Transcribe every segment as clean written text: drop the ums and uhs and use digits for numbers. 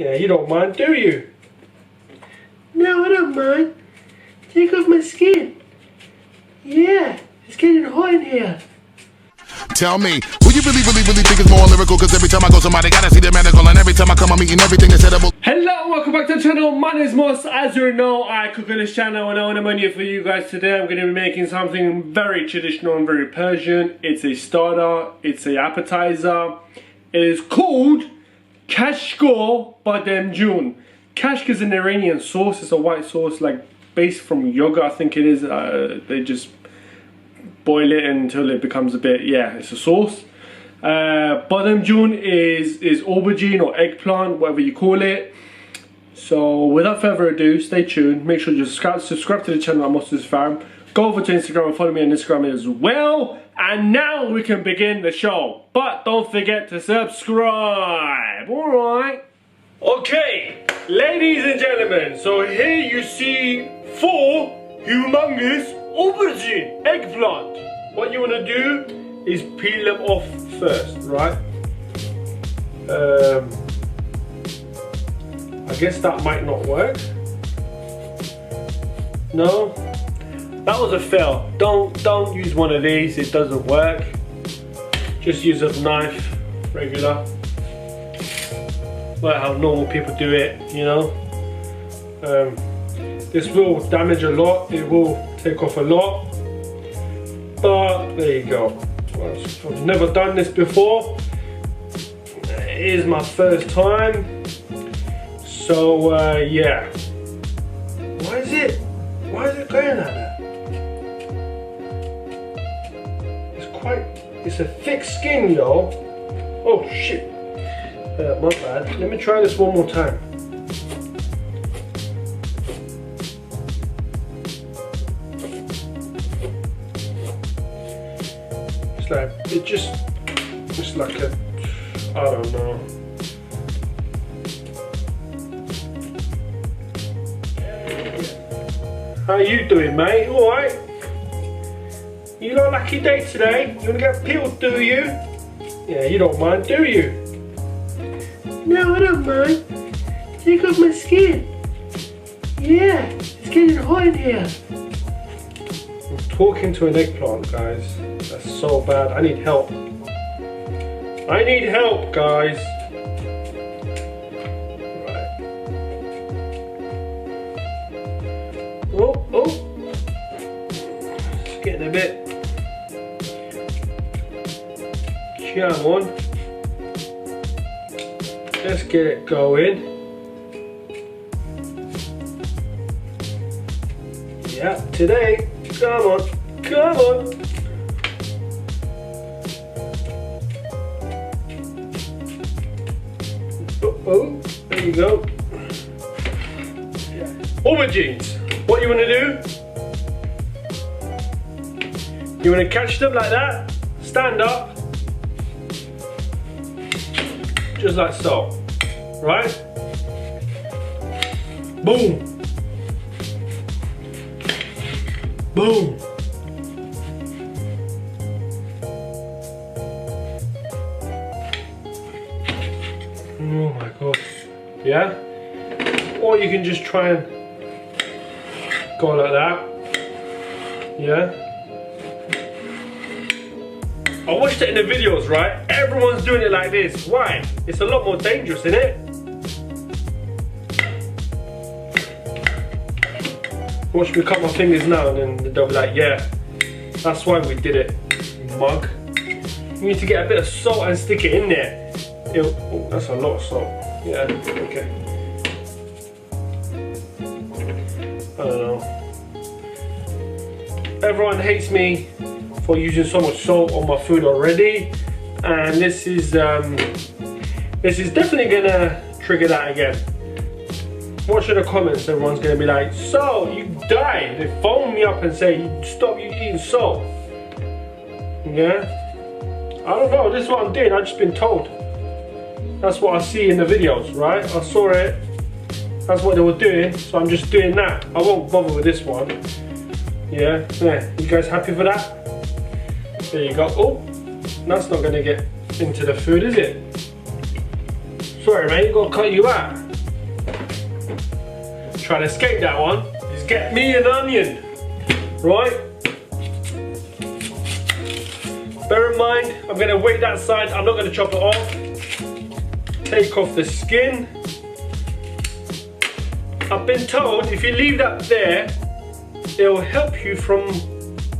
Yeah, you don't mind, do you? No, I don't mind. Take off my skin. Yeah, it's getting hot in here. Tell me, who you really think is more lyrical? Cause every time I go somebody gotta see the medical, and every time I come I'm eating everything that's edible. Hello, welcome back to the channel. My name is Mos. As you know, I cook on this channel and I want a menu for you guys today. I'm going to be making something very traditional and very Persian. It's a starter, it's an appetizer. It is called Kashko Bademjan. Kashk is an Iranian sauce. It's a white sauce, like based from yogurt, I think it is. They just boil it until it becomes a bit, yeah, it's a sauce. Bademjan is aubergine or eggplant, whatever you call it. So without further ado, stay tuned. Make sure you subscribe to the channel at MosToosifar. Go over to Instagram and follow me on Instagram as well. And now we can begin the show. But don't forget to subscribe. Alright. Okay, ladies and gentlemen. So here you see 4 humongous aubergine eggplant. What you want to do is peel them off first, right? I guess that might not work. No, that was a fail. Don't use one of these. It doesn't work. Just use a knife, regular, like how normal people do it. You know. This will damage a lot. It will take off a lot. But there you go. I've never done this before. It is my first time. So yeah. Why is it going like that? It's a thick skin though. Oh shit. My bad. Let me try this one more time. It's like a, I don't know. How you doing, mate? Alright? You got a lucky day today? You wanna get peeled, do you? Yeah, you don't mind, do you? No, I don't mind. Take off my skin. Yeah, it's getting hot in here. I'm talking to an eggplant, guys. That's so bad. I need help. I need help, guys. Right. Oh. It's getting a bit. Come on. Let's get it going. Yeah, today. Come on. Come on. Oh, there you go. Aubergines. What you want to do? You want to catch them like that. Stand up. Just like so. Right? Boom. Boom. Oh my god. Yeah? Or you can just try and go like that. Yeah? I watched it in the videos, right? Everyone's doing it like this. Why? It's a lot more dangerous, isn't it? Watch me cut my fingers now and then they'll be like, yeah, that's why we did it, you mug. You need to get a bit of salt and stick it in there. Oh, that's a lot of salt. Yeah, okay. I don't know. Everyone hates me for using so much salt on my food already, and this is definitely gonna trigger that again. Watch in the comments, everyone's gonna be like, so you died. They phone me up and say, stop you eating salt. Yeah? I don't know, this is what I'm doing, I've just been told. That's what I see in the videos, right? I saw it, that's what they were doing, so I'm just doing that. I won't bother with this one. Yeah, you guys happy for that? There you go. Oh, that's not gonna get into the food, is it? Sorry mate, gotta cut you out. Try to escape that one. Just get me an onion, right? Bear in mind, I'm gonna wait that side. I'm not gonna chop it off. Take off the skin. I've been told if you leave that there, it will help you from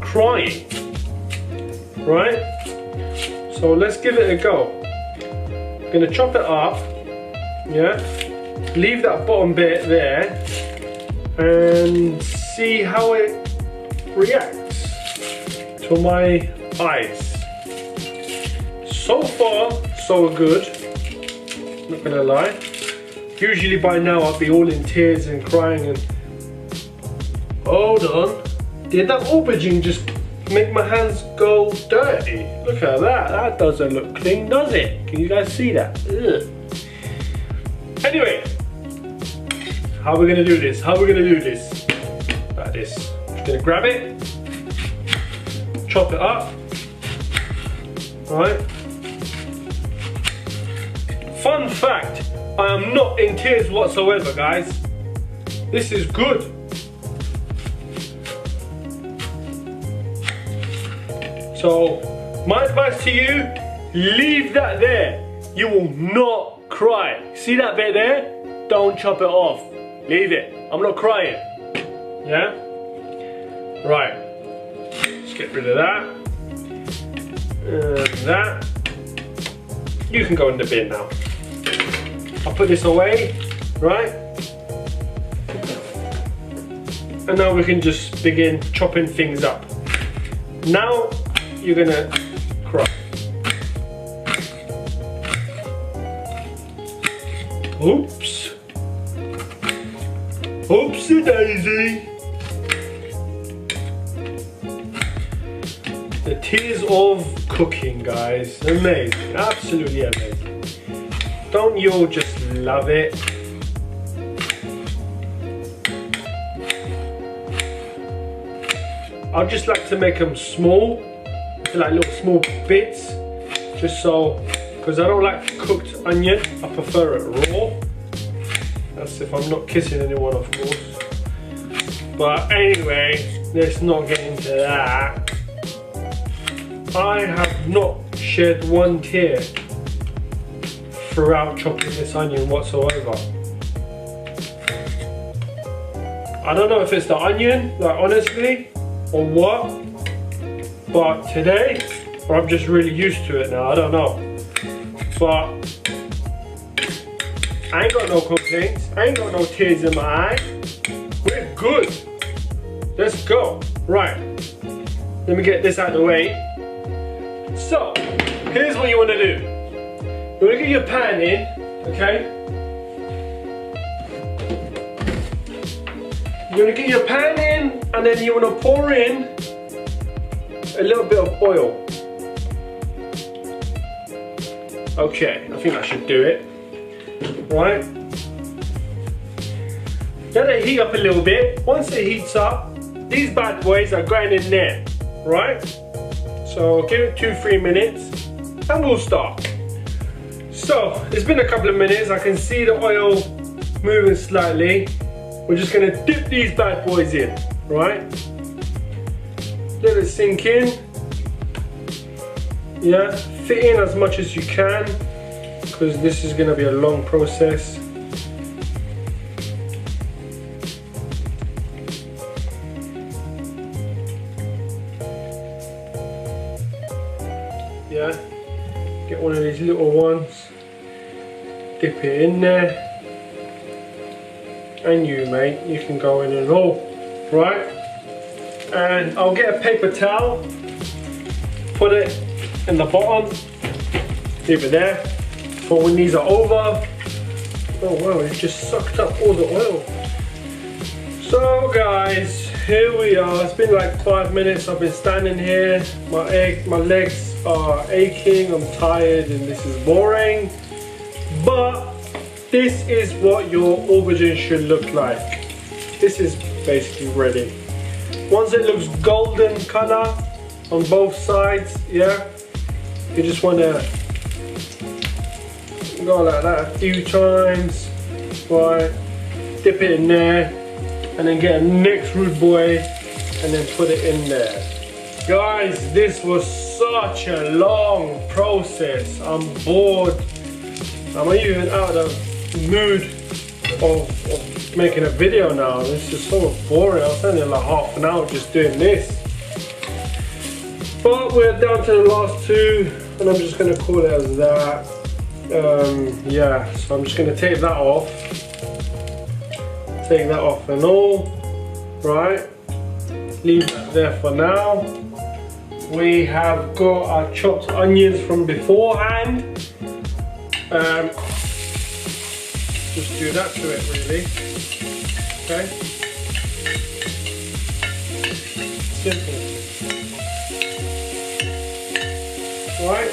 crying, right? So let's give it a go. I'm gonna chop it up, yeah? Leave that bottom bit there and see how it reacts to my eyes. So far, so good, not gonna lie. Usually by now I'd be all in tears and crying and... Hold on, did that aubergine just make my hands go dirty? Look at that, that doesn't look clean, does it? Can you guys see that? Ugh. Anyway, how are we gonna do this? How are we gonna do this? Like this. Just gonna grab it, chop it up, right? Fun fact, I am not in tears whatsoever, guys. This is good. So, my advice to you, leave that there. You will not cry. See that bit there? Don't chop it off. Leave it. I'm not crying. Yeah? Right. Let's get rid of that. And that. You can go in the bin now. I'll put this away, right? And now we can just begin chopping things up. Now you're gonna cry. Oops. Oopsie daisy. The tears of cooking, guys. Amazing, absolutely amazing. Don't you all just love it? I just like to make them small, like little small bits, just so, because I don't like cooked onion, I prefer it raw. That's if I'm not kissing anyone, of course. But anyway, let's not get into that. I have not shed one tear throughout chopping this onion whatsoever. I don't know if it's the onion, like honestly, or what, but today, or I'm just really used to it now, I don't know. But I ain't got no complaints, I ain't got no tears in my eye. We're good. Let's go. Right, let me get this out of the way. So, here's what you want to do. You want to get your pan in, okay? You want to get your pan in, and then you want to pour in a little bit of oil. Okay, I think that should do it. Right? Let it heat up a little bit. Once it heats up, these bad boys are going in there, right? So give it 2-3 minutes, and we'll start. So, it's been a couple of minutes, I can see the oil moving slightly. We're just gonna dip these bad boys in, right? Let it sink in. Yeah, fit in as much as you can, because this is gonna be a long process. Yeah, get one of these little ones. Dip it in there, and you mate, you can go in and all, right? And I'll get a paper towel, put it in the bottom, leave it there for when these are over. Oh wow, it just sucked up all the oil. So guys, here we are. It's been like 5 minutes. I've been standing here, my legs are aching, I'm tired, and this is boring. But this is what your aubergine should look like. This is basically ready. Once it looks golden color on both sides, yeah, you just want to go like that a few times, right? dip it in there, and then get a next rude boy, and then put it in there. Guys, this was such a long process. I'm bored. I'm even out of the mood of making a video now. It's just so boring. I was spending like half an hour just doing this. But we're down to the last two, and I'm just gonna call it as that. Yeah, so I'm just gonna take that off. Take that off and all, right? Leave that there for now. We have got our chopped onions from beforehand. Just do that to it really. Okay? Simple. Right?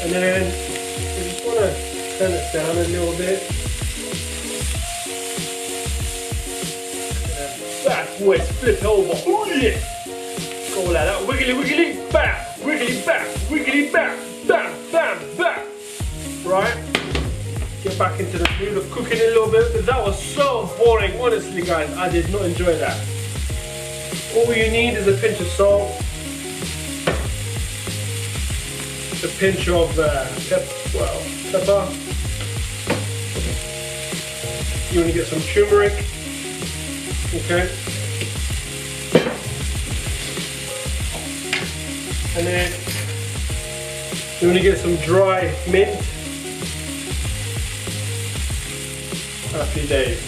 And then we just want to turn it down a little bit. Backwards, flip over. Oh yeah! Go like that. Wiggly, wiggly, bam! Wiggly, bam! Wiggly, bam! Bam, bam, bam! Right? Get back into the mood of cooking a little bit, because that was so boring. Honestly, guys, I did not enjoy that. All you need is a pinch of salt, a pinch of pepper. You want to get some turmeric, okay? And then you want to get some dry mint. Happy days.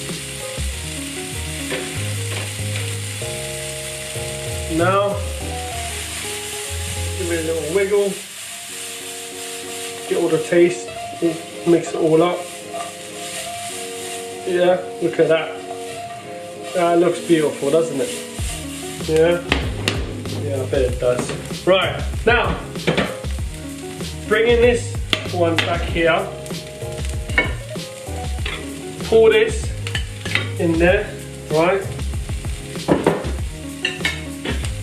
Now, give it a little wiggle. Get all the taste, mix it all up. Yeah, look at that. That looks beautiful, doesn't it? Yeah? Yeah, I bet it does. Right, now, bringing this one back here. Pour this in there, right?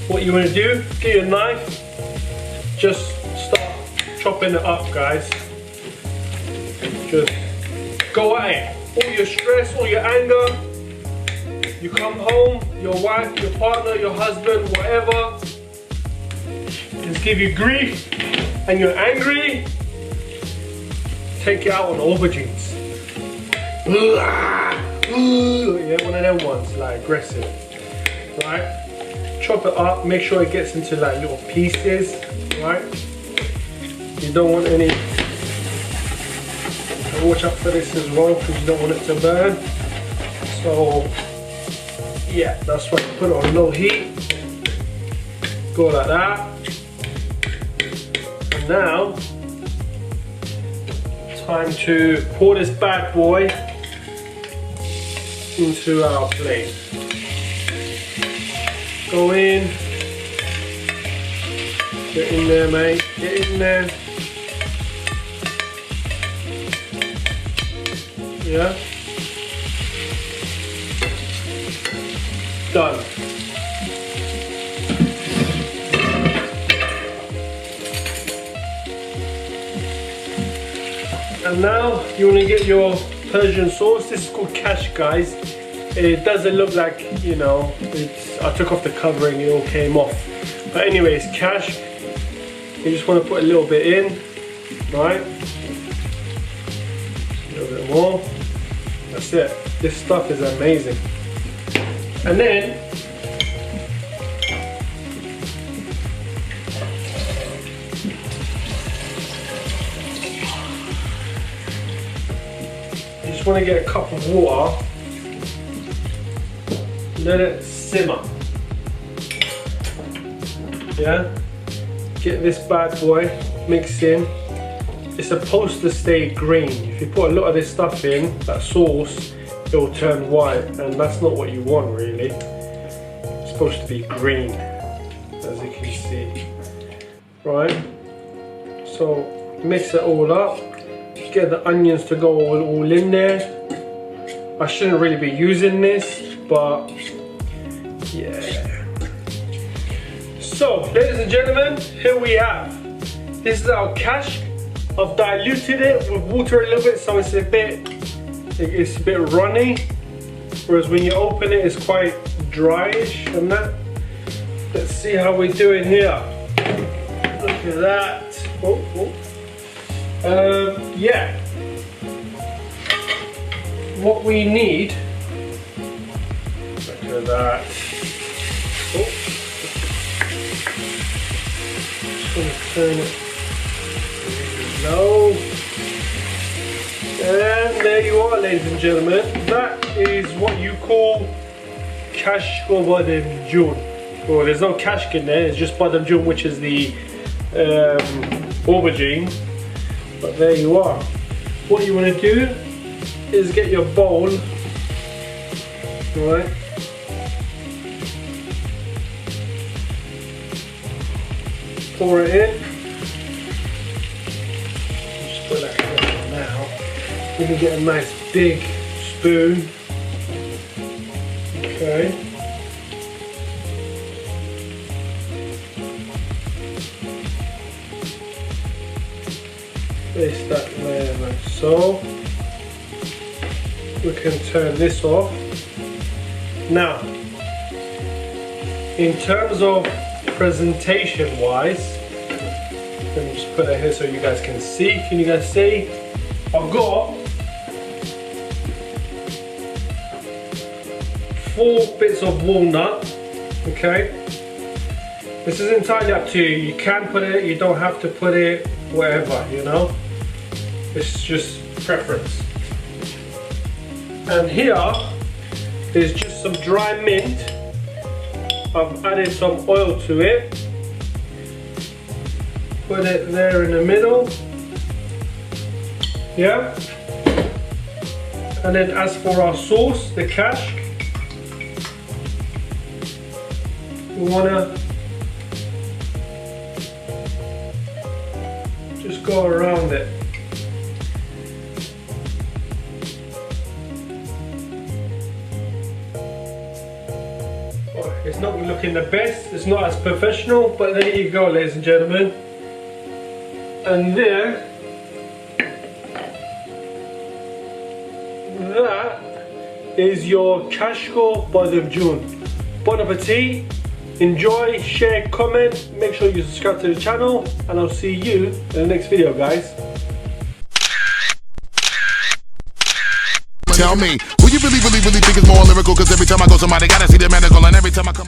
What you want to do, get your knife, just start chopping it up, guys. Just go at it. All your stress, all your anger, you come home, your wife, your partner, your husband, whatever, just give you grief and you're angry, take it out on aubergines. Yeah, one of them ones, like aggressive, right? Chop it up, make sure it gets into like little pieces, right? You don't want any, watch out for this as well, because you don't want it to burn. So, yeah, that's why you put it on low heat. Go like that. And now, time to pour this bad boy into our plate. Go in. Get in there, mate. Get in there. Yeah. Done. And now you want to get your Persian sauce. This is called kashk, guys. It doesn't look like, you know, I took off the covering, it all came off. But anyways, kashk. You just want to put a little bit in, right? A little bit more. That's it. This stuff is amazing. And then you just want to get a cup of water, let it simmer. Yeah? Get this bad boy mixed in. It's supposed to stay green. If you put a lot of this stuff in, that sauce, it will turn white, and that's not what you want really. It's supposed to be green, as you can see. Right? So mix it all up. Get the onions to go all in there. I shouldn't really be using this, but yeah. So, ladies and gentlemen, here we have. This is our kashk. I've diluted it with water a little bit so it's a bit it's a bit runny, whereas when you open it, it's quite dryish and that. Let's see how we do it here. Look at that. Oh, oh. Yeah. What we need. Look at that. Oh. Just gonna turn it. There you go. And there you are, ladies and gentlemen. That is what you call Kashko Bademjan. Well, there's no kashk in there, it's just Bademjan, which is the aubergine. But there you are. What you want to do is get your bowl, right? Pour it in. Just put that in now. Then you get a nice big spoon. Okay. Place that there like so. We can turn this off. Now, in terms of presentation wise, let me just put it here so you guys can see. Can you guys see? I've got 4 bits of walnut. Okay. This is entirely up to you. You can put it, you don't have to put it, whatever, you know. It's just preference. And here is just some dry mint. I've added some oil to it. Put it there in the middle. Yeah. And then as for our sauce, the kashk, we wanna just go around it. It's not looking the best, it's not as professional, but there you go, ladies and gentlemen. And there, that is your Kashko Bademjan. Bon appetit, enjoy, share, comment, make sure you subscribe to the channel, and I'll see you in the next video, guys. Tell me, who you really think is more lyrical? Cause every time I go somebody gotta see the medical, and every time I come